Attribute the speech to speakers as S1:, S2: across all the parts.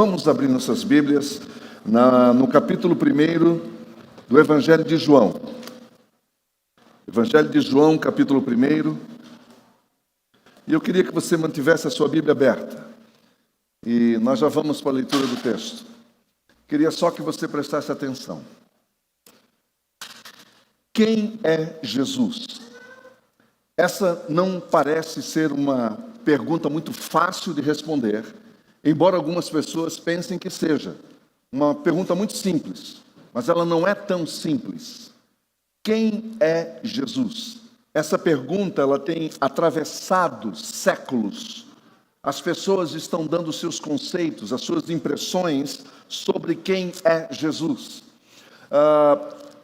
S1: Vamos abrir nossas Bíblias no capítulo 1 do Evangelho de João. Evangelho de João, capítulo 1. E eu queria que você mantivesse a sua Bíblia aberta. E nós já vamos para a leitura do texto. Queria só que você prestasse atenção. Quem é Jesus? Essa não parece ser uma pergunta muito fácil de responder, embora algumas pessoas pensem que seja. Uma pergunta muito simples, mas ela não é tão simples. Quem é Jesus? Essa pergunta ela tem atravessado séculos. As pessoas estão dando seus conceitos, as suas impressões sobre quem é Jesus.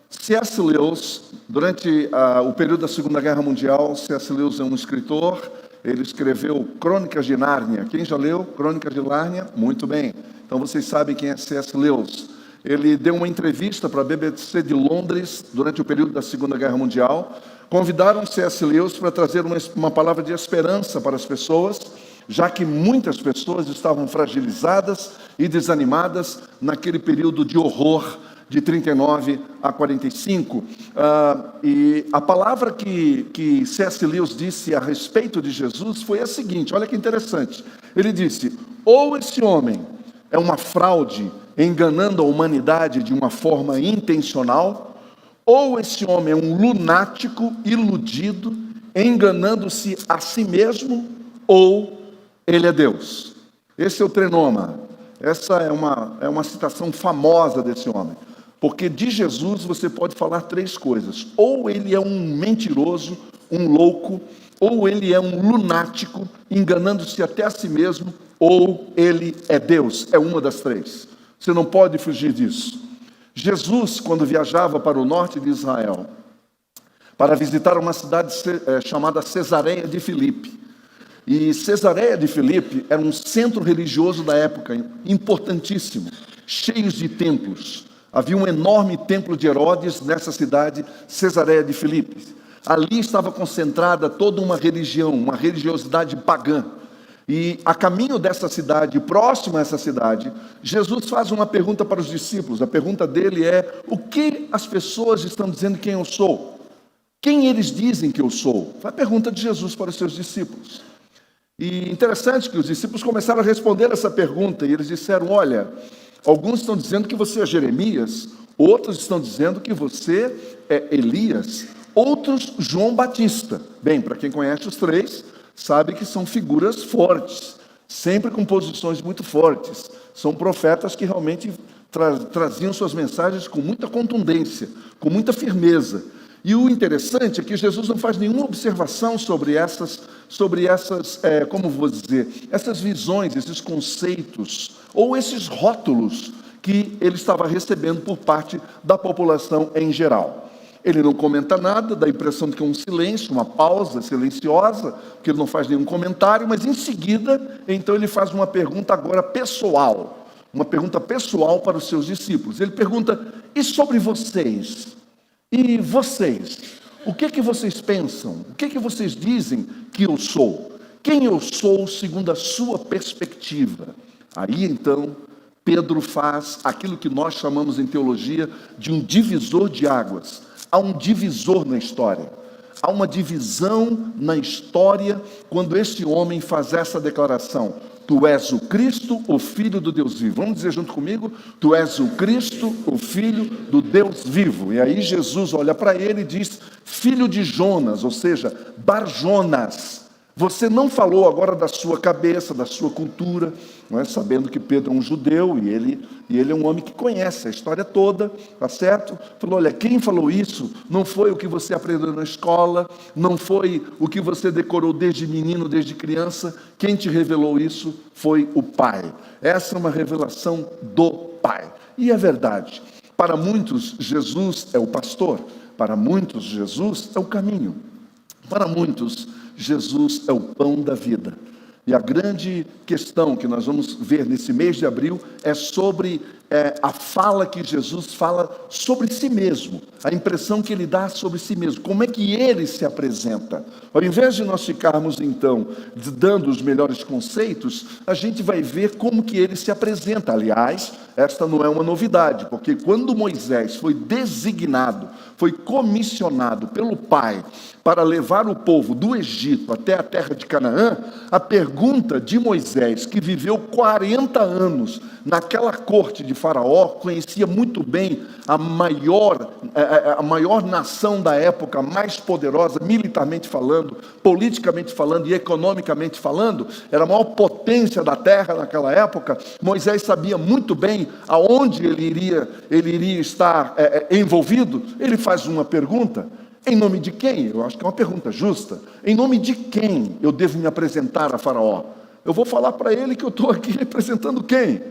S1: C.S. Lewis, durante o período da Segunda Guerra Mundial, C.S. Lewis é um escritor, ele escreveu Crônicas de Nárnia. Quem já leu Crônicas de Nárnia? Muito bem. Então vocês sabem quem é C.S. Lewis. Ele deu uma entrevista para a BBC de Londres durante o período da Segunda Guerra Mundial. Convidaram C.S. Lewis para trazer uma palavra de esperança para as pessoas, já que muitas pessoas estavam fragilizadas e desanimadas naquele período de horror de 39 a 45. E a palavra que C.S. Lewis disse a respeito de Jesus foi a seguinte, olha que interessante. Ele disse, ou esse homem é uma fraude enganando a humanidade de uma forma intencional, ou esse homem é um lunático iludido, enganando-se a si mesmo, ou ele é Deus. Esse é o trenoma. Essa é uma citação famosa desse homem. Porque de Jesus você pode falar três coisas. Ou ele é um mentiroso, um louco, ou ele é um lunático, enganando-se até a si mesmo, ou ele é Deus. É uma das três. Você não pode fugir disso. Jesus, quando viajava para o norte de Israel, para visitar uma cidade chamada Cesareia de Filipe. E Cesareia de Filipe era um centro religioso da época, importantíssimo, cheio de templos. Havia um enorme templo de Herodes nessa cidade, Cesareia de Filipe. Ali estava concentrada toda uma religião, uma religiosidade pagã. E a caminho dessa cidade, próximo a essa cidade, Jesus faz uma pergunta para os discípulos. A pergunta dele é, o que as pessoas estão dizendo quem eu sou? Quem eles dizem que eu sou? Foi a pergunta de Jesus para os seus discípulos. E interessante que os discípulos começaram a responder essa pergunta, e eles disseram, olha, alguns estão dizendo que você é Jeremias, outros estão dizendo que você é Elias, outros João Batista. Bem, para quem conhece os três, sabe que são figuras fortes, sempre com posições muito fortes. São profetas que realmente traziam suas mensagens com muita contundência, com muita firmeza. E o interessante é que Jesus não faz nenhuma observação sobre essas, como vou dizer, essas visões, esses conceitos, ou esses rótulos que ele estava recebendo por parte da população em geral. Ele não comenta nada, dá a impressão de que é um silêncio, uma pausa silenciosa, porque ele não faz nenhum comentário, mas em seguida, então ele faz uma pergunta agora pessoal, uma pergunta pessoal para os seus discípulos. Ele pergunta, e sobre vocês? E vocês? O que vocês pensam? O que vocês dizem que eu sou? Quem eu sou segundo a sua perspectiva? Aí então, Pedro faz aquilo que nós chamamos em teologia de um divisor de águas. Há um divisor na história. Há uma divisão na história quando este homem faz essa declaração. Tu és o Cristo, o Filho do Deus vivo. Vamos dizer junto comigo? Tu és o Cristo, o Filho do Deus vivo. E aí Jesus olha para ele e diz, filho de Jonas, ou seja, Bar-Jonas. Você não falou agora da sua cabeça, da sua cultura, não é? Sabendo que Pedro é um judeu e ele é um homem que conhece a história toda, tá certo? Falou, olha, quem falou isso não foi o que você aprendeu na escola, não foi o que você decorou desde menino, desde criança, quem te revelou isso foi o Pai. Essa é uma revelação do Pai. E é verdade, para muitos Jesus é o pastor, para muitos Jesus é o caminho, para muitos Jesus é o pão da vida. E a grande questão que nós vamos ver nesse mês de abril é sobre a fala que Jesus fala sobre si mesmo, a impressão que ele dá sobre si mesmo, como é que ele se apresenta. Ao invés de nós ficarmos, então, dando os melhores conceitos, a gente vai ver como que ele se apresenta. Aliás, esta não é uma novidade, porque quando Moisés foi designado, foi comissionado pelo Pai para levar o povo do Egito até a terra de Canaã, a pergunta de Moisés, que viveu 40 anos naquela corte de Faraó, conhecia muito bem a maior nação da época, mais poderosa, militarmente falando, politicamente falando e economicamente falando, era a maior potência da terra naquela época. Moisés sabia muito bem aonde ele iria estar envolvido. Ele faz uma pergunta: em nome de quem? Eu acho que é uma pergunta justa. Em nome de quem eu devo me apresentar a Faraó? Eu vou falar para ele que eu estou aqui representando quem?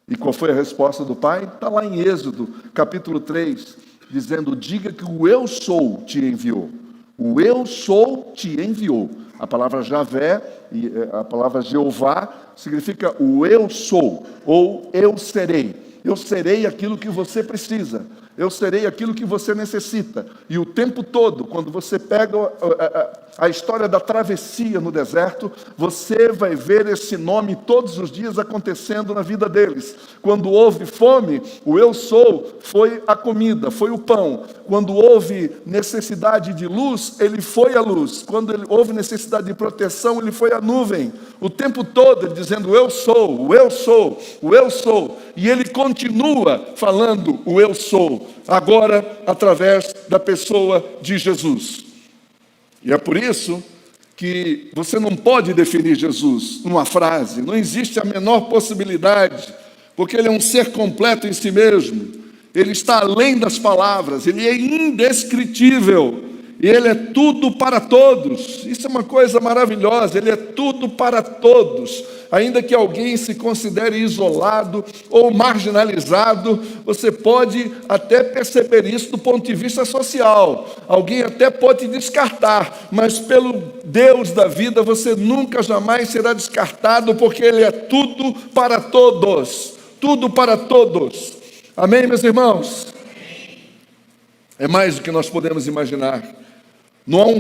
S1: E qual foi a resposta do pai? Está lá em Êxodo, capítulo 3, dizendo: diga que o eu sou te enviou. O eu sou te enviou. A palavra Javé, e a palavra Jeová, significa o eu sou, ou eu serei. Eu serei aquilo que você precisa. Eu serei aquilo que você necessita. E o tempo todo, quando você pega a história da travessia no deserto, você vai ver esse nome todos os dias acontecendo na vida deles. Quando houve fome, o eu sou foi a comida, foi o pão. Quando houve necessidade de luz, ele foi a luz. Quando houve necessidade de proteção, ele foi a nuvem. O tempo todo ele dizendo: eu sou, o eu sou, o eu sou. E ele continua falando o eu sou, agora através da pessoa de Jesus. E é por isso que você não pode definir Jesus numa frase, não existe a menor possibilidade, porque ele é um ser completo em si mesmo, ele está além das palavras, ele é indescritível, e ele é tudo para todos. Isso é uma coisa maravilhosa, ele é tudo para todos. Ainda que alguém se considere isolado ou marginalizado, você pode até perceber isso do ponto de vista social. Alguém até pode descartar, mas pelo Deus da vida você nunca jamais será descartado, porque ele é tudo para todos. Tudo para todos. Amém, meus irmãos? É mais do que nós podemos imaginar. Não há um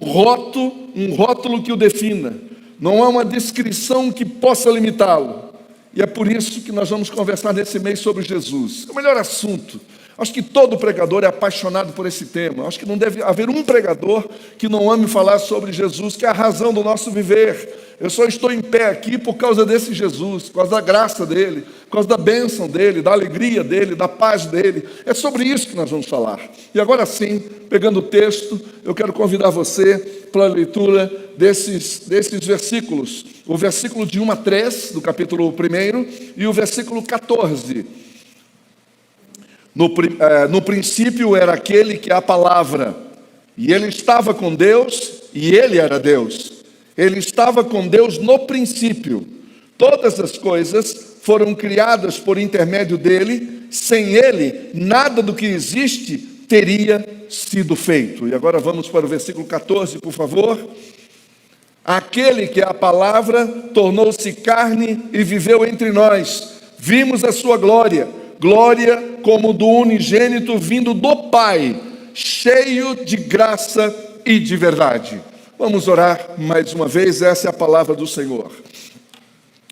S1: rótulo que o defina. Não há uma descrição que possa limitá-lo. E é por isso que nós vamos conversar nesse mês sobre Jesus. É o melhor assunto. Acho que todo pregador é apaixonado por esse tema. Acho que não deve haver um pregador que não ame falar sobre Jesus, que é a razão do nosso viver. Eu só estou em pé aqui por causa desse Jesus, por causa da graça dele, por causa da bênção dele, da alegria dele, da paz dele. É sobre isso que nós vamos falar. E agora sim, pegando o texto, eu quero convidar você para a leitura desses versículos. O versículo de 1 a 3, do capítulo 1, e o versículo 14. No princípio era aquele que é a palavra, e ele estava com Deus, e ele era Deus. Ele estava com Deus no princípio. Todas as coisas foram criadas por intermédio dele. Sem ele, nada do que existe teria sido feito. E agora vamos para o versículo 14, por favor. Aquele que é a palavra tornou-se carne e viveu entre nós. Vimos a sua glória, glória como do unigênito vindo do Pai, cheio de graça e de verdade. Vamos orar mais uma vez, essa é a palavra do Senhor.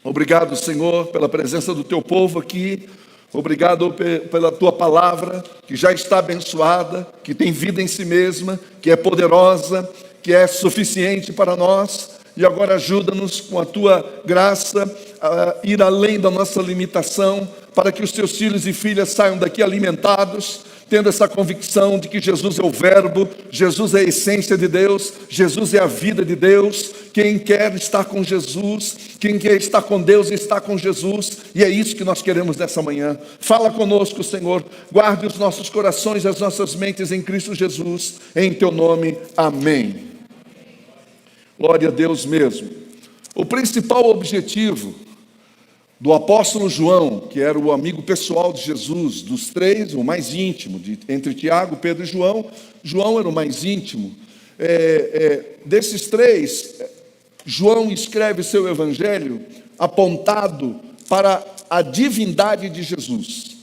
S1: Obrigado, Senhor, pela presença do teu povo aqui. Obrigado pela tua palavra, que já está abençoada, que tem vida em si mesma, que é poderosa, que é suficiente para nós. E agora ajuda-nos com a tua graça a ir além da nossa limitação, para que os teus filhos e filhas saiam daqui alimentados, tendo essa convicção de que Jesus é o Verbo, Jesus é a essência de Deus, Jesus é a vida de Deus. Quem quer estar com Jesus, quem quer estar com Deus, está com Jesus, e é isso que nós queremos nessa manhã. Fala conosco, Senhor, guarde os nossos corações e as nossas mentes em Cristo Jesus, em teu nome, amém. Glória a Deus mesmo. O principal objetivo do apóstolo João, que era o amigo pessoal de Jesus, dos três, o mais íntimo, entre Tiago, Pedro e João, João era o mais íntimo. Desses três, João escreve seu evangelho apontado para a divindade de Jesus.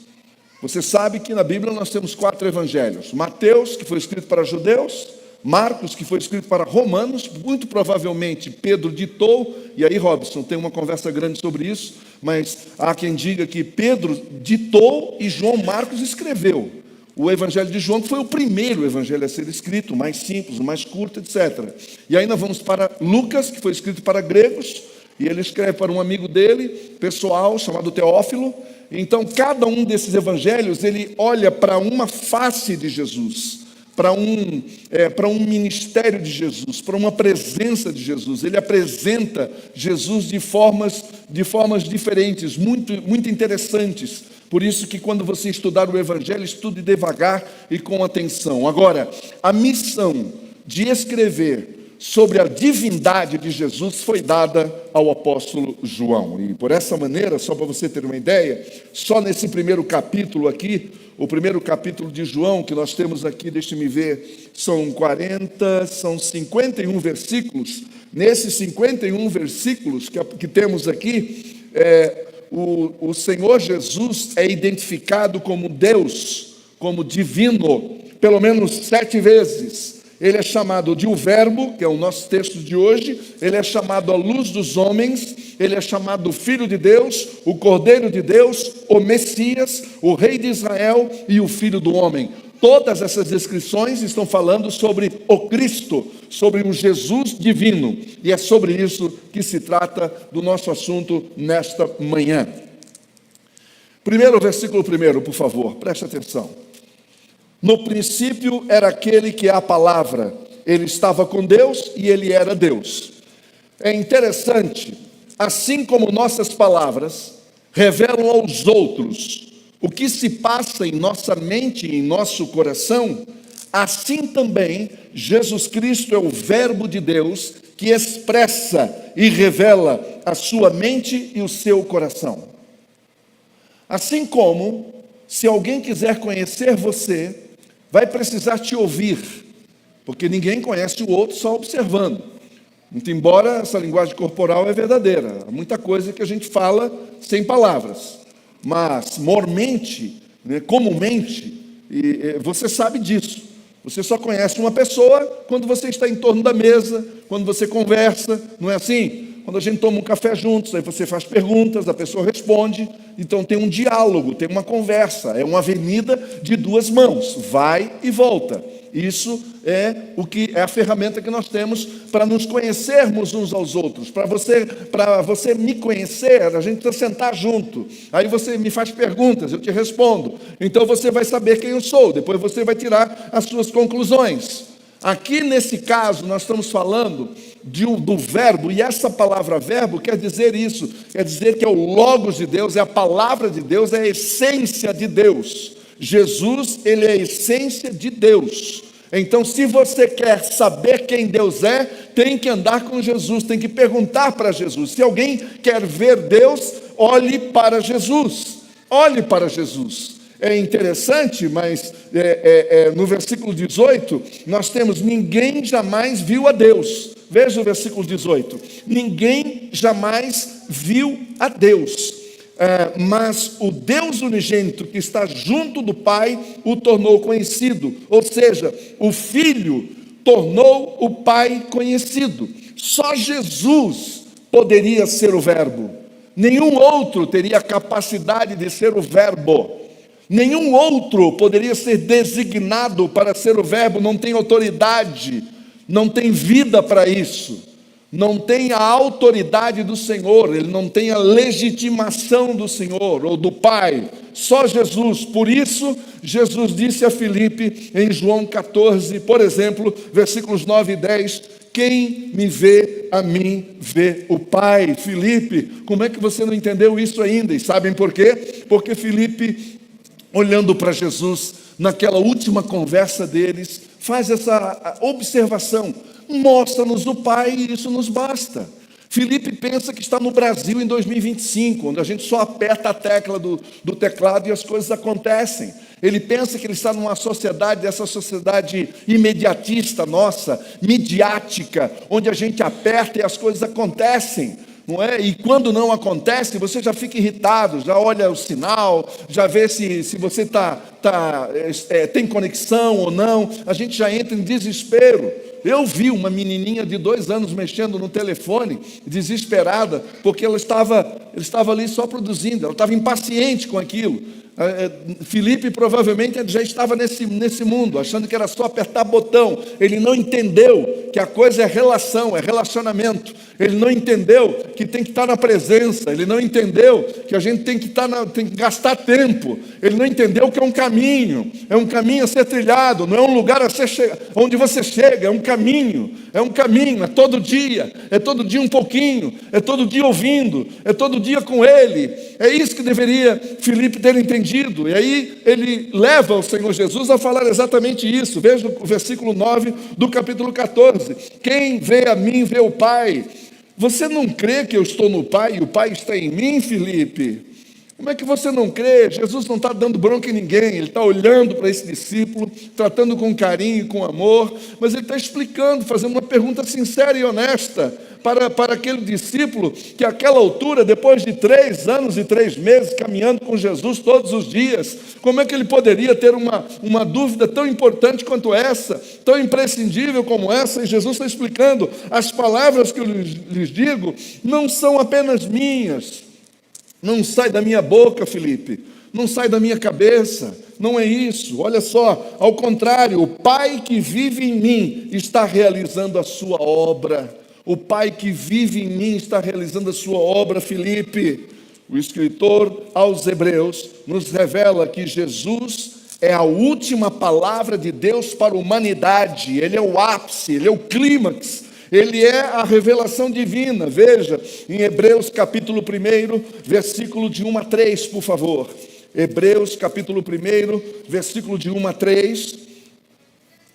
S1: Você sabe que na Bíblia nós temos 4 evangelhos: Mateus, que foi escrito para judeus; Marcos, que foi escrito para romanos, muito provavelmente Pedro ditou, e aí, Robson, tem uma conversa grande sobre isso, mas há quem diga que Pedro ditou e João Marcos escreveu. O evangelho de João foi o primeiro evangelho a ser escrito, o mais simples, o mais curto, etc. E aí nós vamos para Lucas, que foi escrito para gregos, e ele escreve para um amigo dele, pessoal, chamado Teófilo. Então, cada um desses evangelhos, ele olha para uma face de Jesus, para um ministério de Jesus, para uma presença de Jesus. Ele apresenta Jesus de formas diferentes, muito interessantes. Por isso que quando você estudar o Evangelho, estude devagar e com atenção. Agora, a missão de escrever sobre a divindade de Jesus foi dada ao apóstolo João. E por essa maneira, só para você ter uma ideia, só nesse primeiro capítulo aqui, o primeiro capítulo de João, que nós temos aqui, deixe-me ver, são 51 versículos. Nesses 51 versículos que temos aqui, o Senhor Jesus é identificado como Deus, como divino, pelo menos 7 vezes. Ele é chamado de o Verbo, que é o nosso texto de hoje. Ele é chamado a luz dos homens. Ele é chamado o Filho de Deus, o Cordeiro de Deus, o Messias, o Rei de Israel e o Filho do Homem. Todas essas descrições estão falando sobre o Cristo, sobre um Jesus divino. E é sobre isso que se trata do nosso assunto nesta manhã. Primeiro, versículo 1, por favor, preste atenção. No princípio era aquele que é a palavra. Ele estava com Deus e ele era Deus. É interessante, assim como nossas palavras revelam aos outros o que se passa em nossa mente e em nosso coração, assim também Jesus Cristo é o Verbo de Deus que expressa e revela a sua mente e o seu coração. Assim como, se alguém quiser conhecer você, vai precisar te ouvir, porque ninguém conhece o outro só observando. Muito embora essa linguagem corporal é verdadeira, há muita coisa que a gente fala sem palavras, mas mormente, comumente, você sabe disso. Você só conhece uma pessoa quando você está em torno da mesa, quando você conversa, não é assim? Quando a gente toma um café juntos, aí você faz perguntas, a pessoa responde, então tem um diálogo, tem uma conversa, é uma avenida de 2 mãos, vai e volta. Isso é a ferramenta que nós temos para nos conhecermos uns aos outros. Para você me conhecer, a gente precisa sentar junto. Aí você me faz perguntas, eu te respondo. Então você vai saber quem eu sou, depois você vai tirar as suas conclusões. Aqui nesse caso nós estamos falando do verbo, e essa palavra verbo quer dizer isso, quer dizer que é o Logos de Deus, é a palavra de Deus, é a essência de Deus. Jesus, ele é a essência de Deus. Então, se você quer saber quem Deus é, tem que andar com Jesus, tem que perguntar para Jesus. Se alguém quer ver Deus, olhe para Jesus. Olhe para Jesus. É interessante, mas no versículo 18, nós temos: ninguém jamais viu a Deus. Veja o versículo 18. Ninguém jamais viu a Deus. Mas o Deus unigênito que está junto do Pai o tornou conhecido, ou seja, o Filho tornou o Pai conhecido. Só Jesus poderia ser o Verbo, nenhum outro teria capacidade de ser o Verbo, nenhum outro poderia ser designado para ser o Verbo, não tem autoridade, não tem vida para isso. Não tem a autoridade do Senhor, ele não tem a legitimação do Senhor ou do Pai, só Jesus. Por isso, Jesus disse a Filipe em João 14, por exemplo, versículos 9 e 10, quem me vê, a mim vê o Pai. Filipe, como é que você não entendeu isso ainda? E sabem por quê? Porque Filipe, olhando para Jesus, naquela última conversa deles, faz essa observação: mostra-nos o Pai e isso nos basta. Filipe pensa que está no Brasil em 2025, onde a gente só aperta a tecla do teclado e as coisas acontecem. Ele pensa que ele está numa sociedade, essa sociedade imediatista nossa, midiática, onde a gente aperta e as coisas acontecem. não é? E quando não acontece, você já fica irritado, já olha o sinal, já vê se você tem conexão ou não, a gente já entra em desespero. Eu vi uma menininha de 2 anos mexendo no telefone, desesperada, porque ela estava ali só produzindo, ela estava impaciente com aquilo. Filipe provavelmente já estava nesse mundo, achando que era só apertar botão. Ele não entendeu que a coisa é relação, é relacionamento. Ele não entendeu que tem que estar na presença. Ele não entendeu que a gente tem que gastar tempo. Ele não entendeu que é um caminho a ser trilhado, não é um lugar onde você chega, é um caminho, é todo dia um pouquinho, é todo dia ouvindo, é todo dia com Ele. É isso que deveria Filipe ter entendido. E aí ele leva o Senhor Jesus a falar exatamente isso. Veja o versículo 9 do capítulo 14. Quem vê a mim, vê o Pai. Você não crê que eu estou no Pai e o Pai está em mim, Filipe? Como é que você não crê? Jesus não está dando bronca em ninguém, Ele está olhando para esse discípulo, tratando com carinho e com amor, mas Ele está explicando, fazendo uma pergunta sincera e honesta para aquele discípulo que àquela altura, depois de 3 anos e 3 meses caminhando com Jesus todos os dias, como é que ele poderia ter uma dúvida tão importante quanto essa, tão imprescindível como essa? E Jesus está explicando: as palavras que eu lhes digo não são apenas minhas, não sai da minha boca, Filipe, não sai da minha cabeça, não é isso. Olha só, ao contrário, o Pai que vive em mim está realizando a sua obra. O Pai que vive em mim está realizando a sua obra, Filipe. O escritor aos Hebreus nos revela que Jesus é a última palavra de Deus para a humanidade. Ele é o ápice, ele é o clímax. Ele é a revelação divina. Veja, em Hebreus capítulo 1, versículo de 1 a 3, por favor. Hebreus capítulo 1, versículo de 1 a 3.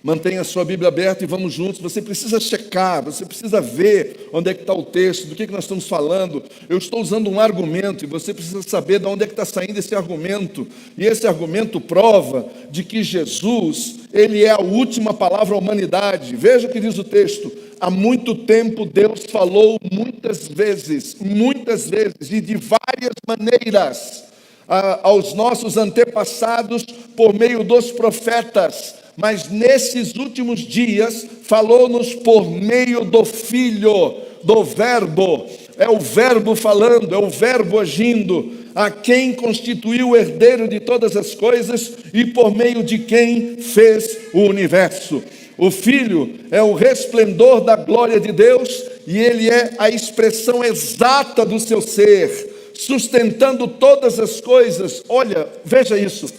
S1: Mantenha a sua Bíblia aberta e vamos juntos. Você precisa checar, você precisa ver onde é que está o texto, do que nós estamos falando. Eu estou usando um argumento e você precisa saber de onde é que está saindo esse argumento. E esse argumento prova de que Jesus, Ele é a última palavra à humanidade. Veja o que diz o texto: há muito tempo Deus falou muitas vezes e de várias maneiras aos nossos antepassados por meio dos profetas, mas nesses últimos dias falou-nos por meio do Filho, do Verbo. É o Verbo falando, é o Verbo agindo, a quem constituiu o herdeiro de todas as coisas e por meio de quem fez o universo. O Filho é o resplendor da glória de Deus e Ele é a expressão exata do seu ser, sustentando todas as coisas. Olha, veja isso,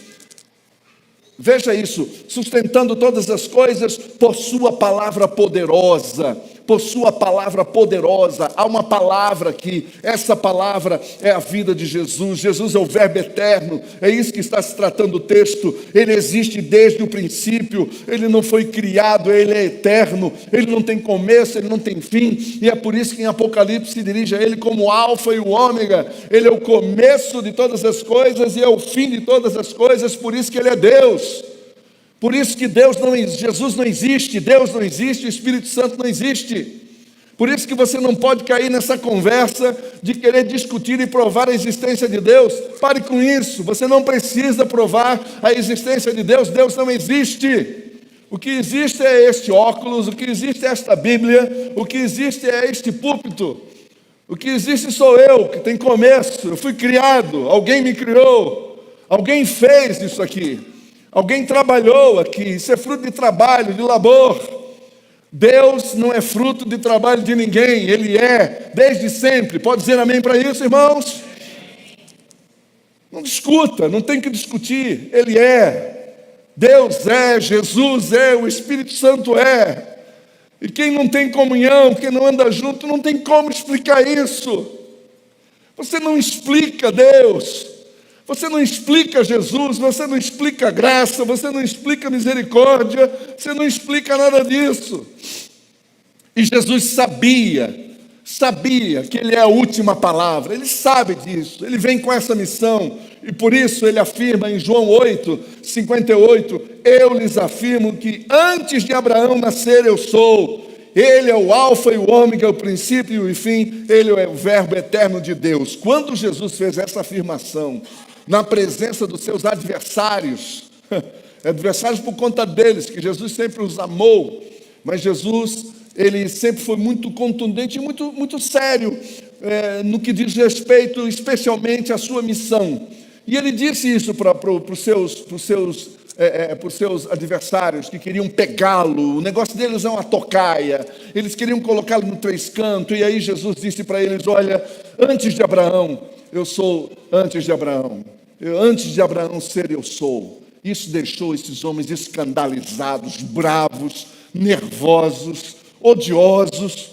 S1: sustentando todas as coisas por sua palavra poderosa. Por sua palavra poderosa. Há uma palavra aqui, essa palavra é a vida de Jesus. Jesus é o Verbo eterno, é isso que está se tratando o texto. Ele existe desde o princípio, Ele não foi criado, Ele é eterno, Ele não tem começo, Ele não tem fim, e é por isso que em Apocalipse se dirige a Ele como o Alfa e o Ômega. Ele é o começo de todas as coisas e é o fim de todas as coisas, por isso que Ele é Deus. Por isso que Jesus não existe, Deus não existe, o Espírito Santo não existe. Por isso que você não pode cair nessa conversa de querer discutir e provar a existência de Deus. Pare com isso, você não precisa provar a existência de Deus, Deus não existe. O que existe é este óculos, o que existe é esta Bíblia, o que existe é este púlpito. O que existe sou eu, que tem começo, eu fui criado, alguém me criou, alguém fez isso aqui. Alguém trabalhou aqui, isso é fruto de trabalho, de labor. Deus não é fruto de trabalho de ninguém, Ele é desde sempre. Pode dizer amém para isso, irmãos? Não discuta, não tem que discutir. Ele é, Deus é, Jesus é, o Espírito Santo é. E quem não tem comunhão, quem não anda junto, não tem como explicar isso. Você não explica Deus. Você não explica Jesus, você não explica graça, você não explica misericórdia, você não explica nada disso. E Jesus sabia que Ele é a última palavra, Ele sabe disso, Ele vem com essa missão, e por isso Ele afirma em João 8:58, eu lhes afirmo que antes de Abraão nascer eu sou, Ele é o alfa e o ômega, o princípio e o fim, ele é o verbo eterno de Deus. Quando Jesus fez essa afirmação, na presença dos seus adversários, adversários por conta deles, que Jesus sempre os amou, mas Jesus, ele sempre foi muito contundente e muito sério no que diz respeito especialmente à sua missão. E ele disse isso para os seus adversários que queriam pegá-lo. O negócio deles é uma tocaia, eles queriam colocá-lo no três cantos. E aí Jesus disse para eles: olha, antes de Abraão, eu sou antes de Abraão. Antes de Abraão ser, eu sou. Isso deixou esses homens escandalizados, bravos, nervosos, odiosos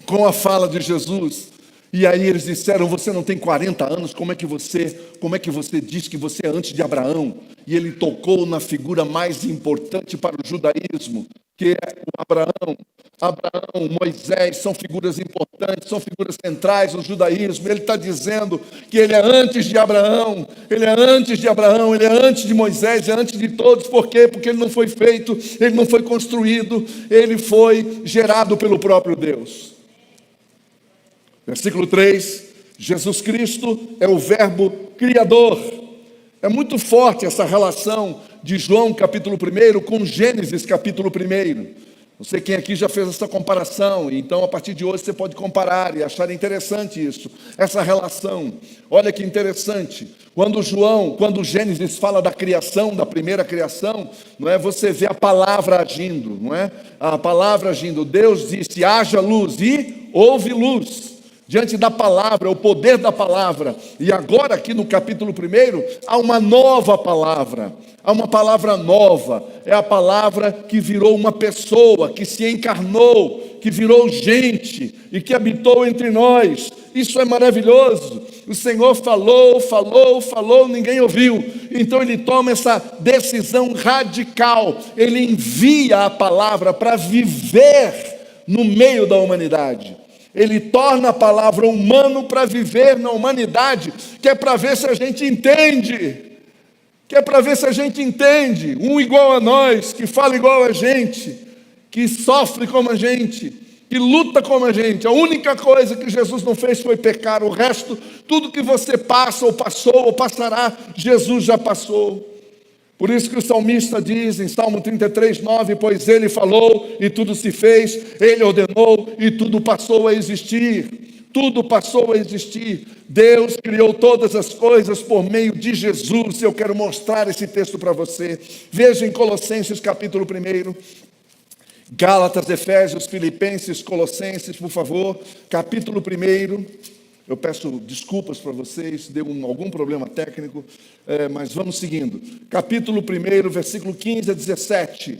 S1: com a fala de Jesus. E aí eles disseram: você não tem 40 anos, como é que você diz que você é antes de Abraão? E ele tocou na figura mais importante para o judaísmo, que é o Abraão. Abraão, Moisés, são figuras importantes, são figuras centrais no judaísmo. Ele está dizendo que ele é antes de Abraão, ele é antes de Abraão, ele é antes de Moisés, é antes de todos. Por quê? Porque ele não foi feito, ele não foi construído, ele foi gerado pelo próprio Deus. Versículo 3, Jesus Cristo é o verbo criador. É muito forte essa relação de João capítulo 1 com Gênesis capítulo 1. Não sei quem aqui já fez essa comparação, então a partir de hoje você pode comparar e achar interessante isso, essa relação. Olha que interessante, quando Gênesis fala da criação, da primeira criação, não é? Você vê a palavra agindo, não é? A palavra agindo. Deus disse: haja luz, e houve luz. Diante da palavra, o poder da palavra. E agora aqui no capítulo 1, há uma nova palavra. Há uma palavra nova. É a palavra que virou uma pessoa, que se encarnou, que virou gente e que habitou entre nós. Isso é maravilhoso. O Senhor falou, ninguém ouviu. Então ele toma essa decisão radical. Ele envia a palavra para viver no meio da humanidade. Ele torna a palavra humano para viver na humanidade, que é para ver se a gente entende, um igual a nós, que fala igual a gente, que sofre como a gente, que luta como a gente. A única coisa que Jesus não fez foi pecar. O resto, tudo que você passa ou passou ou passará, Jesus já passou. Por isso que o salmista diz em Salmo 33, 9, pois ele falou e tudo se fez, ele ordenou e tudo passou a existir. Tudo passou a existir. Deus criou todas as coisas por meio de Jesus. Eu quero mostrar esse texto para você. Veja em Colossenses capítulo 1, Gálatas, Efésios, Filipenses, Colossenses, por favor, capítulo 1. Eu peço desculpas para vocês, deu algum problema técnico, mas vamos seguindo. Capítulo 1, versículo 15 a 17.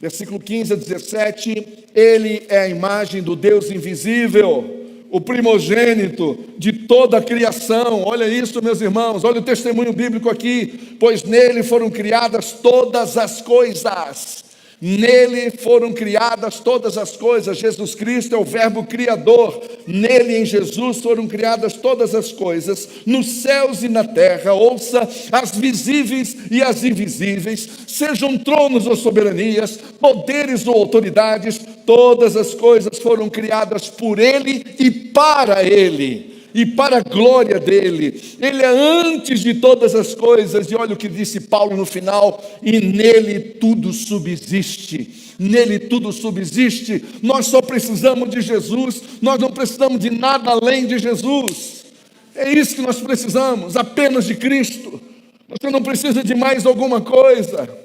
S1: Versículo 15 a 17, ele é a imagem do Deus invisível, o primogênito de toda a criação. Olha isso, meus irmãos, olha o testemunho bíblico aqui. Pois nele foram criadas todas as coisas. Nele foram criadas todas as coisas. Jesus Cristo é o verbo criador. Nele, em Jesus, foram criadas todas as coisas, nos céus e na terra. Ouça, as visíveis e as invisíveis, sejam tronos ou soberanias, poderes ou autoridades, todas as coisas foram criadas por Ele e para Ele, e para a glória dele. Ele é antes de todas as coisas. E olha o que disse Paulo no final: e nele tudo subsiste. Nele tudo subsiste. Nós só precisamos de Jesus. Nós não precisamos de nada além de Jesus. É isso que nós precisamos, apenas de Cristo. Você não precisa de mais alguma coisa.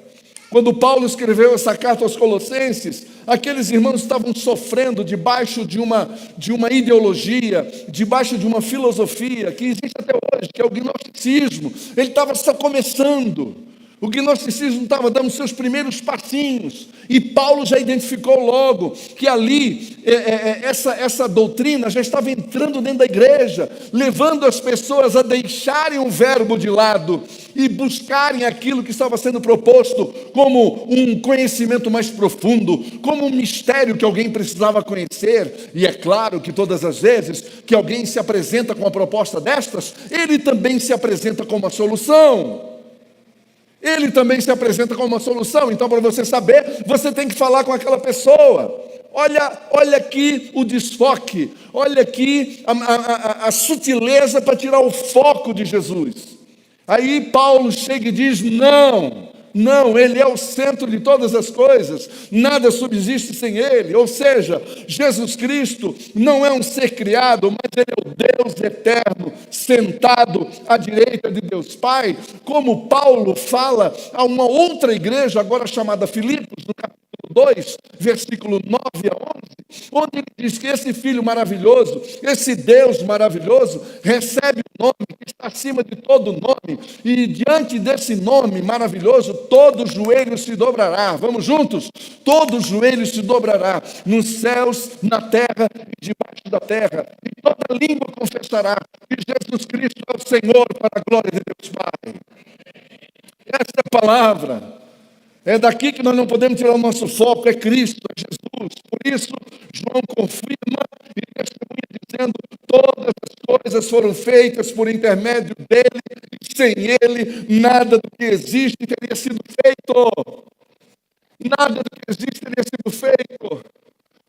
S1: Quando Paulo escreveu essa carta aos Colossenses, aqueles irmãos estavam sofrendo debaixo de uma ideologia, debaixo de uma filosofia que existe até hoje, que é o gnosticismo. Ele estava só começando. O gnosticismo estava dando seus primeiros passinhos, e Paulo já identificou logo que ali essa doutrina já estava entrando dentro da igreja, levando as pessoas a deixarem o verbo de lado e buscarem aquilo que estava sendo proposto como um conhecimento mais profundo, como um mistério que alguém precisava conhecer. E é claro que todas as vezes que alguém se apresenta com uma proposta destas, ele também se apresenta com uma solução. Ele também se apresenta como uma solução. Então, para você saber, você tem que falar com aquela pessoa. Olha aqui o desfoque, olha aqui a sutileza para tirar o foco de Jesus. Aí Paulo chega e diz: não, Ele é o centro de todas as coisas, nada subsiste sem Ele. Ou seja, Jesus Cristo não é um ser criado, mas Ele é o Deus eterno, sentado à direita de Deus Pai, como Paulo fala a uma outra igreja, agora chamada Filipos, no capítulo 2, versículo 9 a 11, onde ele diz que esse Filho maravilhoso, esse Deus maravilhoso, recebe o nome que está acima de todo nome, e diante desse nome maravilhoso, todo joelho se dobrará. Vamos juntos? Todo joelho se dobrará, nos céus, na terra e debaixo da terra, e toda língua confessará que Jesus Cristo é o Senhor, para a glória de Deus Pai. Essa é a palavra. É daqui que nós não podemos tirar o nosso foco, é Cristo, é Jesus. Por isso, João confirma e testemunha dizendo: todas as coisas foram feitas por intermédio dele, e sem ele, nada do que existe teria sido feito. Nada do que existe teria sido feito.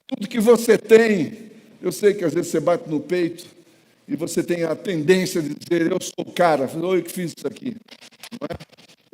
S1: Tudo que você tem, eu sei que às vezes você bate no peito e você tem a tendência de dizer: eu sou o cara, eu que fiz isso aqui, não é?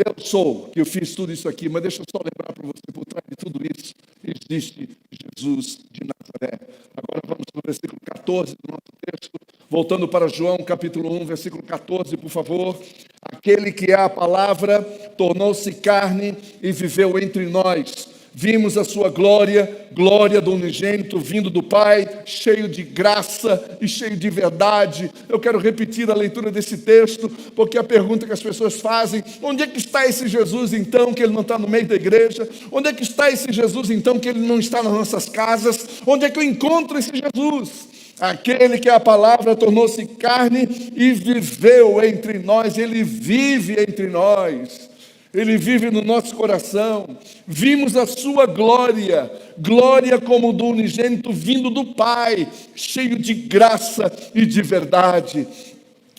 S1: Eu sou que eu fiz tudo isso aqui, mas deixa eu só lembrar para você, por trás de tudo isso existe Jesus de Nazaré. Agora vamos para o versículo 14 do nosso texto, voltando para João capítulo 1, versículo 14, por favor. Aquele que é a palavra tornou-se carne e viveu entre nós. Vimos a sua glória, glória do unigênito vindo do Pai, cheio de graça e cheio de verdade. Eu quero repetir a leitura desse texto, porque a pergunta que as pessoas fazem: onde é que está esse Jesus então, que ele não está no meio da igreja? Onde é que está esse Jesus então, que ele não está nas nossas casas? Onde é que eu encontro esse Jesus? Aquele que é a palavra tornou-se carne e viveu entre nós. Ele vive entre nós. Ele vive no nosso coração. Vimos a sua glória, glória como do unigênito vindo do Pai, cheio de graça e de verdade.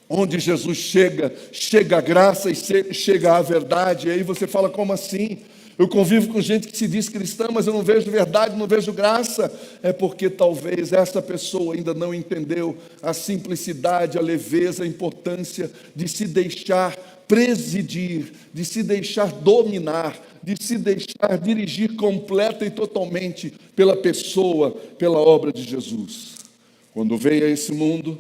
S1: Onde Jesus chega a graça e chega a verdade. E aí você fala: como assim? Eu convivo com gente que se diz cristã, mas eu não vejo verdade, não vejo graça. É porque talvez essa pessoa ainda não entendeu a simplicidade, a leveza, a importância de se deixar presidir, de se deixar dominar, de se deixar dirigir completa e totalmente pela pessoa, pela obra de Jesus. Quando veio a esse mundo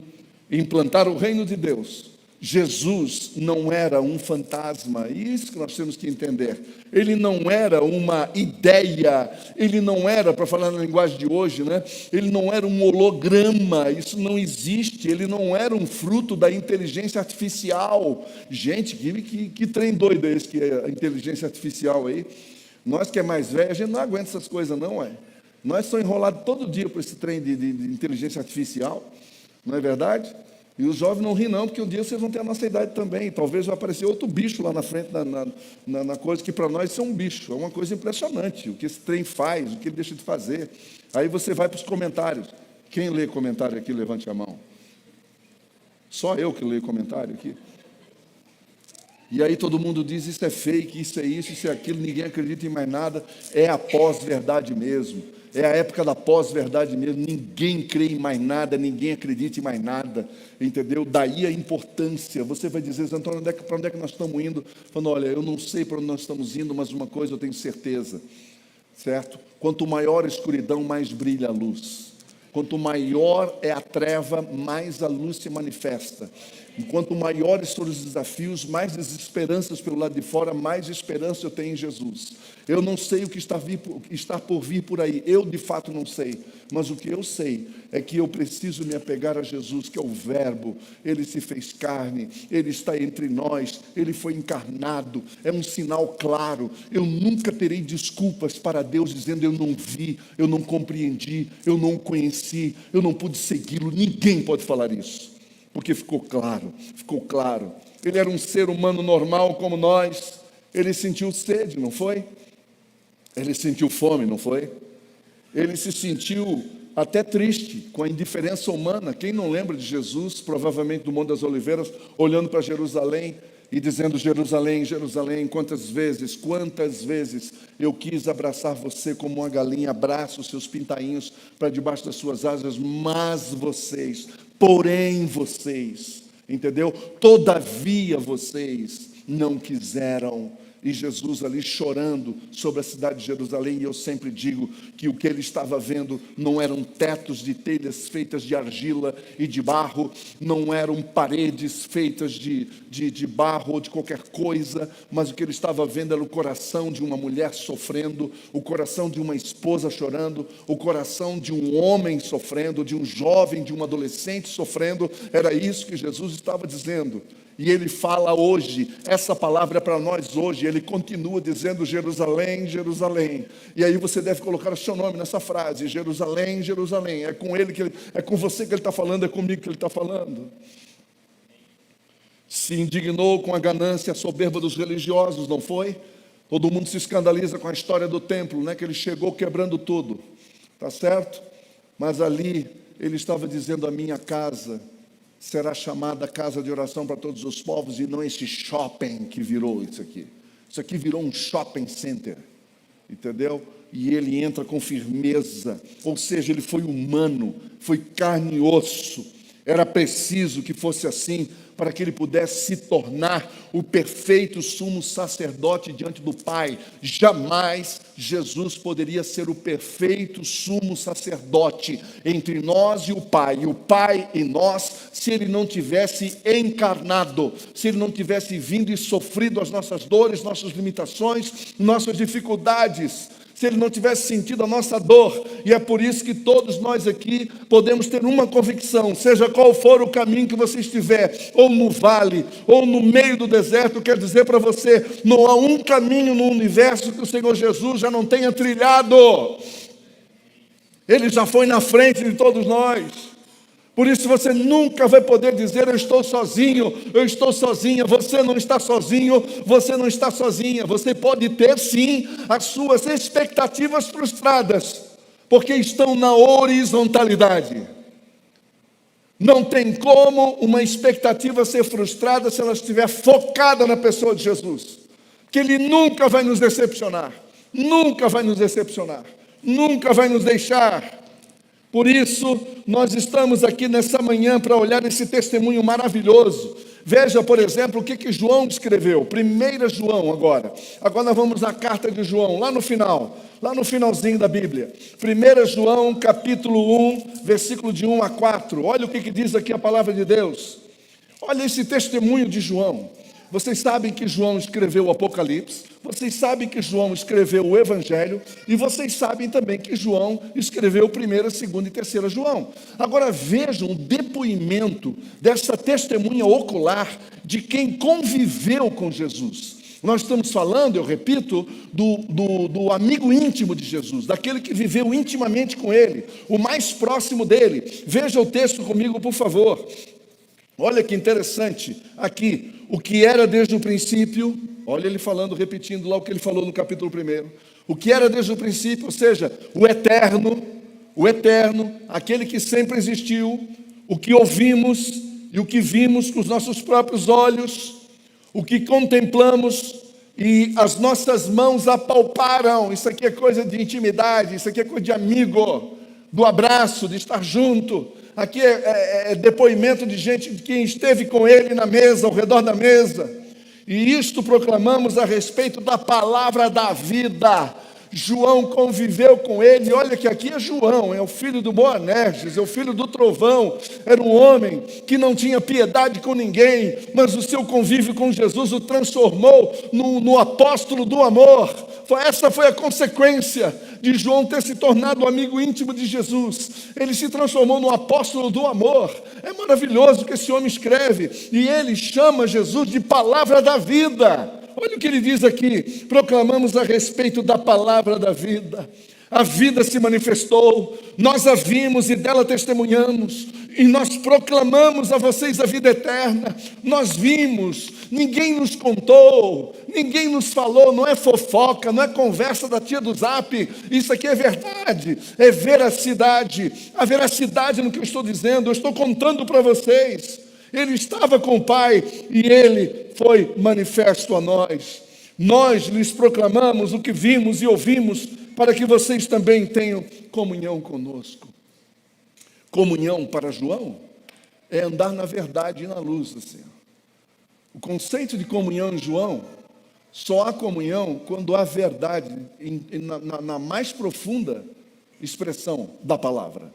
S1: implantar o reino de Deus, Jesus não era um fantasma, isso que nós temos que entender. Ele não era uma ideia, ele não era, para falar na linguagem de hoje, né? Ele não era um holograma, isso não existe. Ele não era um fruto da inteligência artificial. Gente, que trem doido é esse que é a inteligência artificial aí? Nós que é mais velho, a gente não aguenta essas coisas não, é? Nós somos enrolados todo dia por esse trem de inteligência artificial, não é verdade? E os jovens não riem não, porque um dia vocês vão ter a nossa idade também. Talvez vai aparecer outro bicho lá na frente, na coisa que para nós isso é um bicho. É uma coisa impressionante, o que esse trem faz, o que ele deixa de fazer. Aí você vai para os comentários. Quem lê comentário aqui, levante a mão. Só eu que leio comentário aqui. E aí todo mundo diz: isso é fake, isso é aquilo, ninguém acredita em mais nada. É a pós-verdade mesmo. É a época da pós-verdade mesmo. Ninguém crê em mais nada, ninguém acredita em mais nada, entendeu? Daí a importância. Você vai dizer: Antônio, para onde é que nós estamos indo? Falando: olha, eu não sei para onde nós estamos indo, mas uma coisa eu tenho certeza, certo? Quanto maior a escuridão, mais brilha a luz. Quanto maior é a treva, mais a luz se manifesta. Enquanto maiores forem os desafios, mais desesperanças pelo lado de fora, mais esperança eu tenho em Jesus. Eu não sei o que está por vir por aí, eu de fato não sei, mas o que eu sei é que eu preciso me apegar a Jesus, que é o Verbo. Ele se fez carne, Ele está entre nós, Ele foi encarnado, é um sinal claro. Eu nunca terei desculpas para Deus dizendo: eu não vi, eu não compreendi, eu não o conheci, eu não pude segui-lo. Ninguém pode falar isso. Porque ficou claro. Ele era um ser humano normal como nós. Ele sentiu sede, não foi? Ele sentiu fome, não foi? Ele se sentiu até triste com a indiferença humana. Quem não lembra de Jesus, provavelmente do Monte das Oliveiras, olhando para Jerusalém, e dizendo: Jerusalém, Jerusalém, quantas vezes eu quis abraçar você como uma galinha abraça os seus pintainhos para debaixo das suas asas, mas vocês, porém vocês, entendeu? Todavia vocês não quiseram. E Jesus ali chorando sobre a cidade de Jerusalém, e eu sempre digo que o que ele estava vendo não eram tetos de telhas feitas de argila e de barro, não eram paredes feitas de barro ou de qualquer coisa, mas o que ele estava vendo era o coração de uma mulher sofrendo, o coração de uma esposa chorando, o coração de um homem sofrendo, de um jovem, de um adolescente sofrendo. Era isso que Jesus estava dizendo. E ele fala hoje, essa palavra é para nós hoje, ele continua dizendo: Jerusalém, Jerusalém. E aí você deve colocar o seu nome nessa frase: Jerusalém, Jerusalém. É com ele é com você que ele está falando, é comigo que ele está falando. Se indignou com a ganância, a soberba dos religiosos, não foi? Todo mundo se escandaliza com a história do templo, né? Que ele chegou quebrando tudo, tá certo? Mas ali ele estava dizendo: a minha casa será chamada casa de oração para todos os povos, e não esse shopping que virou isso aqui. Isso aqui virou um shopping center, entendeu? E ele entra com firmeza, ou seja, ele foi humano, foi carne e osso. Era preciso que fosse assim, para que ele pudesse se tornar o perfeito sumo sacerdote diante do Pai. Jamais Jesus poderia ser o perfeito sumo sacerdote entre nós e o Pai e nós, se ele não tivesse encarnado, se ele não tivesse vindo e sofrido as nossas dores, nossas limitações, nossas dificuldades, se ele não tivesse sentido a nossa dor. E é por isso que todos nós aqui podemos ter uma convicção: seja qual for o caminho que você estiver, ou no vale, ou no meio do deserto, quero dizer para você, não há um caminho no universo que o Senhor Jesus já não tenha trilhado. Ele já foi na frente de todos nós. Por isso você nunca vai poder dizer: eu estou sozinho, eu estou sozinha. Você não está sozinho, você não está sozinha. Você pode ter sim as suas expectativas frustradas, porque estão na horizontalidade. Não tem como uma expectativa ser frustrada se ela estiver focada na pessoa de Jesus, que Ele nunca vai nos decepcionar, nunca vai nos decepcionar, nunca vai nos deixar. Por isso, nós estamos aqui nessa manhã para olhar esse testemunho maravilhoso. Veja, por exemplo, o que João escreveu. 1 João agora. Agora nós vamos na carta de João, lá no final, lá no finalzinho da Bíblia. 1 João, capítulo 1, versículo de 1 a 4. Olha o que diz aqui a palavra de Deus. Olha esse testemunho de João. Vocês sabem que João escreveu o Apocalipse, vocês sabem que João escreveu o Evangelho, e vocês sabem também que João escreveu 1ª, 2ª e 3ª João. Agora vejam o depoimento dessa testemunha ocular de quem conviveu com Jesus. Nós estamos falando, eu repito, do amigo íntimo de Jesus, daquele que viveu intimamente com ele, o mais próximo dele. Veja o texto comigo, por favor. Olha que interessante, aqui, o que era desde o princípio, olha ele falando, repetindo lá o que ele falou no capítulo 1, o que era desde o princípio, ou seja, o eterno, aquele que sempre existiu, o que ouvimos e o que vimos com os nossos próprios olhos, o que contemplamos e as nossas mãos apalparam. Isso aqui é coisa de intimidade, isso aqui é coisa de amigo, do abraço, de estar junto. Aqui é depoimento de gente que esteve com ele na mesa, ao redor da mesa. E isto proclamamos a respeito da palavra da vida. João conviveu com ele. Olha que aqui é João, é o filho do Boanerges, é o filho do trovão. Era um homem que não tinha piedade com ninguém, mas o seu convívio com Jesus o transformou no apóstolo do amor. Essa foi a consequência de João ter se tornado um amigo íntimo de Jesus. Ele se transformou no apóstolo do amor. É maravilhoso o que esse homem escreve. E ele chama Jesus de palavra da vida. Olha o que ele diz aqui: proclamamos a respeito da palavra da vida. A vida se manifestou, nós a vimos e dela testemunhamos, e nós proclamamos a vocês a vida eterna. Nós vimos, ninguém nos contou, ninguém nos falou, não é fofoca, não é conversa da tia do Zap, isso aqui é verdade, é veracidade. A veracidade no que eu estou dizendo, eu estou contando para vocês. Ele estava com o Pai e ele foi manifesto a nós. Nós lhes proclamamos o que vimos e ouvimos, para que vocês também tenham comunhão conosco. Comunhão para João é andar na verdade e na luz, assim. O conceito de comunhão em João, só há comunhão quando há verdade, na mais profunda expressão da palavra.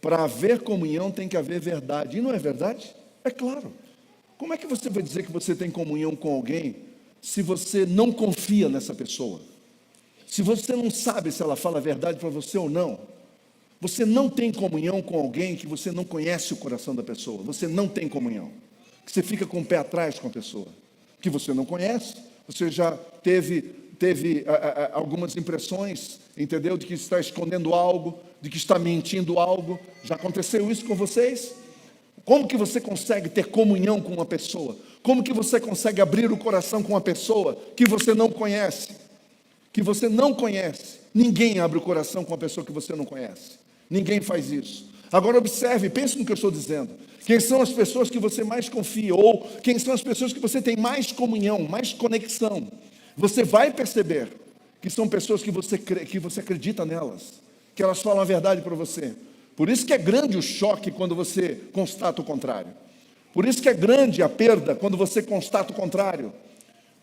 S1: Para haver comunhão tem que haver verdade. E não é verdade? É claro. Como é que você vai dizer que você tem comunhão com alguém se você não confia nessa pessoa? Se você não sabe se ela fala a verdade para você ou não? Você não tem comunhão com alguém que você não conhece o coração da pessoa. Você não tem comunhão. Que você fica com o pé atrás com a pessoa. Que você não conhece. Você já teve algumas impressões, entendeu? De que está escondendo algo, de que está mentindo algo. Já aconteceu isso com vocês? Como que você consegue ter comunhão com uma pessoa? Como que você consegue abrir o coração com uma pessoa que você não conhece? Que você não conhece. Ninguém abre o coração com uma pessoa que você não conhece. Ninguém faz isso. Agora observe, pense no que eu estou dizendo. Quem são as pessoas que você mais confia? Ou quem são as pessoas que você tem mais comunhão, mais conexão? Você vai perceber que são pessoas que você acredita nelas, que elas falam a verdade para você. Por isso que é grande o choque quando você constata o contrário. Por isso que é grande a perda quando você constata o contrário.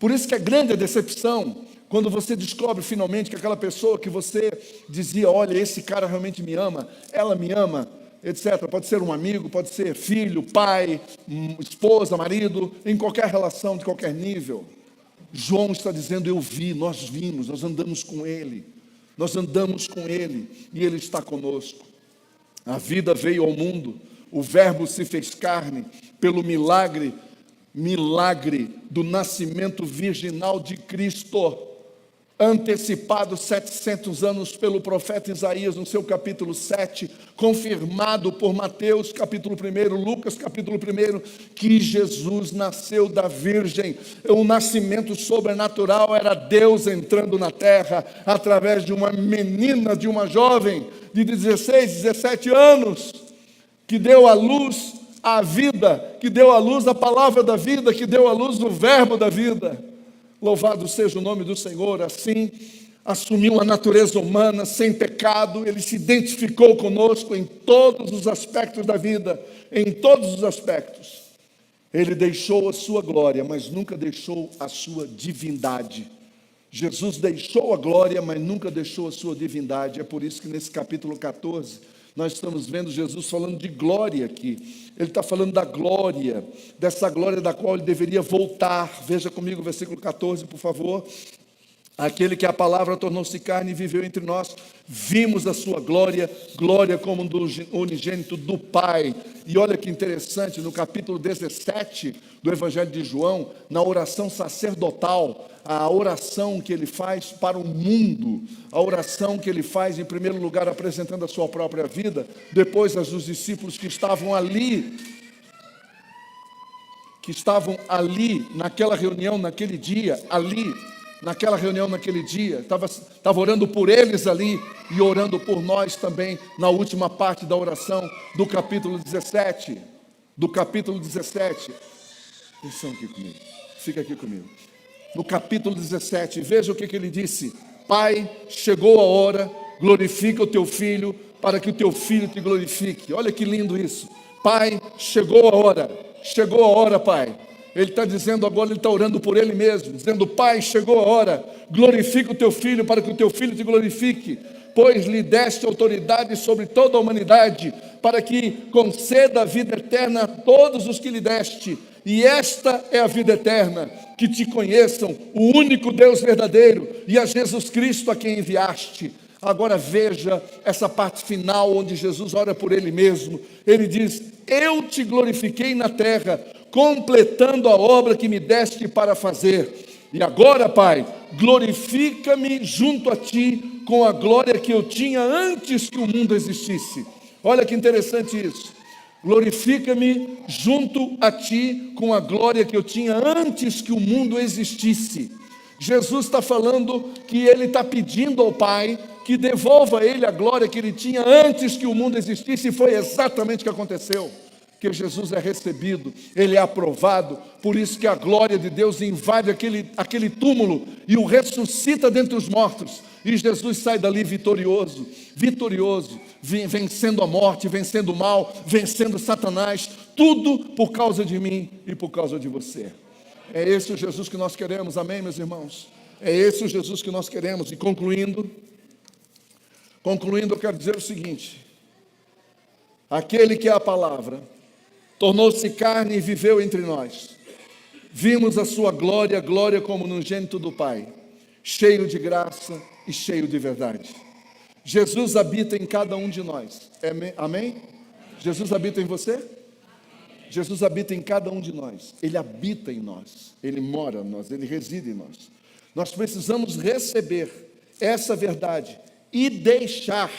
S1: Por isso que é grande a decepção quando você descobre finalmente que aquela pessoa que você dizia, olha, esse cara realmente me ama, ela me ama, etc. Pode ser um amigo, pode ser filho, pai, esposa, marido, em qualquer relação, de qualquer nível. João está dizendo, eu vi, nós vimos, nós andamos com ele e ele está conosco. A vida veio ao mundo, o verbo se fez carne, pelo milagre do nascimento virginal de Cristo, antecipado 700 anos pelo profeta Isaías no seu capítulo 7, confirmado por Mateus capítulo 1, Lucas capítulo 1, que Jesus nasceu da virgem. O nascimento sobrenatural era Deus entrando na terra através de uma menina, de uma jovem de 16, 17 anos, que deu à luz a vida, que deu à luz a palavra da vida, que deu à luz o verbo da vida. Louvado seja o nome do Senhor. Assim, assumiu a natureza humana sem pecado, ele se identificou conosco em todos os aspectos da vida, em todos os aspectos. Ele deixou a sua glória, mas nunca deixou a sua divindade. Jesus deixou a glória, mas nunca deixou a sua divindade. É por isso que nesse capítulo 14, nós estamos vendo Jesus falando de glória aqui. Ele está falando da glória, dessa glória da qual ele deveria voltar. Veja comigo o versículo 14, por favor. Aquele que a palavra tornou-se carne e viveu entre nós, vimos a sua glória, glória como do unigênito do Pai. E olha que interessante, no capítulo 17 do Evangelho de João, na oração sacerdotal, a oração que ele faz para o mundo, a oração que ele faz em primeiro lugar apresentando a sua própria vida, depois dos discípulos que estavam ali naquela reunião, naquele dia, estava orando por eles ali e orando por nós também na última parte da oração do capítulo 17. Atenção aqui comigo, fica aqui comigo. No capítulo 17, veja o que ele disse: Pai, chegou a hora, glorifica o teu filho, para que o teu filho te glorifique. Olha que lindo isso. Pai, chegou a hora, Pai. Ele está dizendo agora, ele está orando por ele mesmo, dizendo: Pai, chegou a hora, glorifica o teu filho, para que o teu filho te glorifique, pois lhe deste autoridade sobre toda a humanidade, para que conceda a vida eterna a todos os que lhe deste. E esta é a vida eterna, que te conheçam, o único Deus verdadeiro, e a Jesus Cristo a quem enviaste. Agora veja essa parte final, onde Jesus ora por ele mesmo. Ele diz: eu te glorifiquei na terra, completando a obra que me deste para fazer. E agora, Pai, glorifica-me junto a ti, com a glória que eu tinha antes que o mundo existisse. Olha que interessante isso. Glorifica-me junto a ti, com a glória que eu tinha antes que o mundo existisse. Jesus está falando que ele está pedindo ao Pai que devolva a ele a glória que ele tinha antes que o mundo existisse, e foi exatamente o que aconteceu. que Jesus é recebido, Ele é aprovado, por isso que a glória de Deus invade aquele túmulo e o ressuscita dentre os mortos, e Jesus sai dali vitorioso, vencendo a morte, vencendo o mal, vencendo Satanás, tudo por causa de mim e por causa de você. É esse o Jesus que nós queremos, amém, meus irmãos? É esse o Jesus que nós queremos. E concluindo, eu quero dizer o seguinte: aquele que é a palavra, tornou-se carne e viveu entre nós. Vimos a sua glória, glória como no unigênito do Pai, cheio de graça e cheio de verdade. Jesus habita em cada um de nós, amém? Jesus habita em você? Jesus habita em cada um de nós, Ele habita em nós, Ele mora em nós, Ele reside em nós. Nós precisamos receber essa verdade e deixar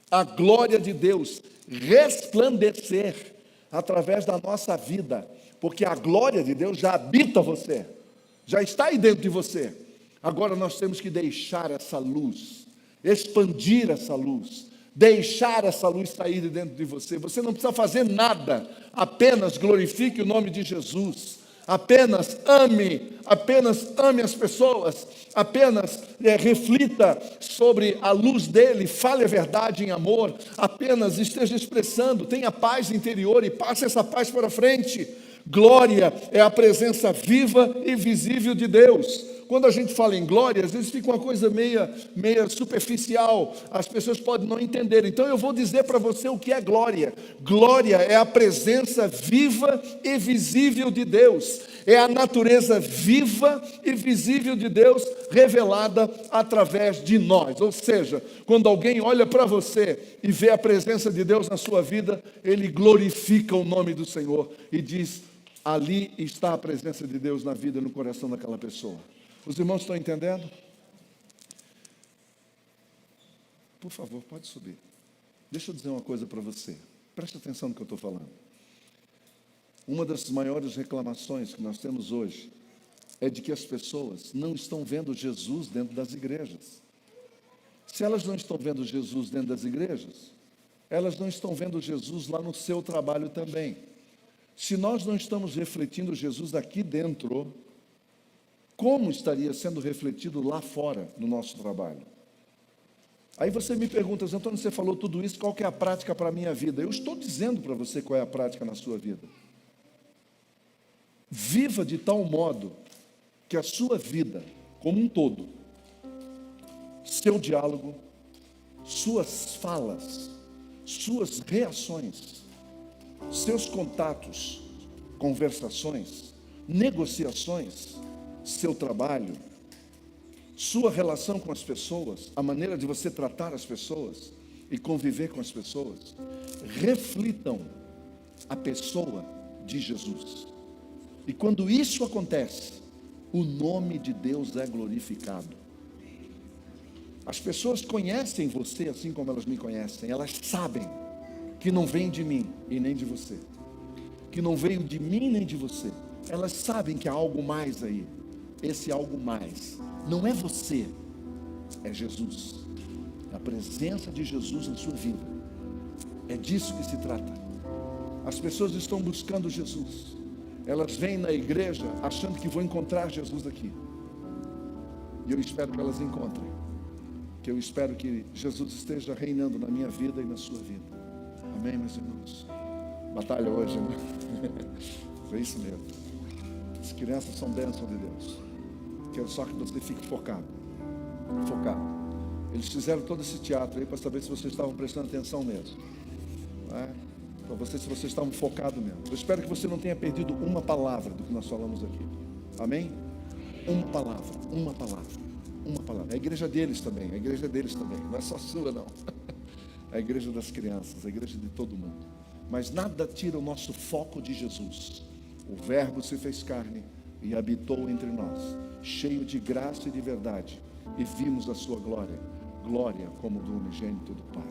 S1: a glória de Deus resplandecer através da nossa vida, porque a glória de Deus já habita você, já está aí dentro de você. Agora nós temos que deixar essa luz, expandir essa luz, deixar essa luz sair de dentro de você. Você não precisa fazer nada, apenas glorifique o nome de Jesus, apenas ame as pessoas, apenas reflita sobre a luz dele, fale a verdade em amor, apenas esteja expressando, tenha paz interior e passe essa paz para frente. Glória é a presença viva e visível de Deus. Quando a gente fala em glória, às vezes fica uma coisa meia superficial, as pessoas podem não entender. Então eu vou dizer para você o que é glória. Glória é a presença viva e visível de Deus, é a natureza viva e visível de Deus revelada através de nós. Ou seja, quando alguém olha para você e vê a presença de Deus na sua vida, ele glorifica o nome do Senhor e diz: ali está a presença de Deus na vida e no coração daquela pessoa. Os irmãos estão entendendo? Por favor, pode subir. Deixa eu dizer uma coisa para você. Preste atenção no que eu estou falando. Uma das maiores reclamações que nós temos hoje é de que as pessoas não estão vendo Jesus dentro das igrejas. Se elas não estão vendo Jesus dentro das igrejas, elas não estão vendo Jesus lá no seu trabalho também. Se nós não estamos refletindo Jesus aqui dentro, como estaria sendo refletido lá fora no nosso trabalho? Aí você me pergunta: Antônio, você falou tudo isso, qual que é a prática para a minha vida? Eu estou dizendo para você qual é a prática na sua vida. Viva de tal modo que a sua vida, como um todo, seu diálogo, suas falas, suas reações, seus contatos, conversações, negociações, seu trabalho, sua relação com as pessoas, a maneira de você tratar as pessoas e conviver com as pessoas, reflitam a pessoa de Jesus. E quando isso acontece, o nome de Deus é glorificado. As pessoas conhecem você assim como elas me conhecem, elas sabem que não vem de mim e nem de você, que não veio de mim nem de você. Elas sabem que há algo mais aí. Esse algo mais não é você, é Jesus, é a presença de Jesus na sua vida. É disso que se trata. As pessoas estão buscando Jesus, elas vêm na igreja achando que vão encontrar Jesus aqui, e eu espero que elas encontrem, que eu espero que Jesus esteja reinando na minha vida e na sua vida. Amém, meus irmãos? Batalha hoje, né? É isso mesmo. As crianças são bênção de Deus. Quero só que você fique focado. Eles fizeram todo esse teatro aí para saber se vocês estavam prestando atenção mesmo, para você, se vocês estavam focados mesmo. Eu espero que você não tenha perdido uma palavra do que nós falamos aqui. Amém? Uma palavra. A igreja deles também, não é só sua não. A igreja das crianças, a igreja de todo mundo. Mas nada tira o nosso foco de Jesus. O Verbo se fez carne e habitou entre nós, cheio de graça e de verdade, e vimos a sua glória, glória como do unigênito do Pai.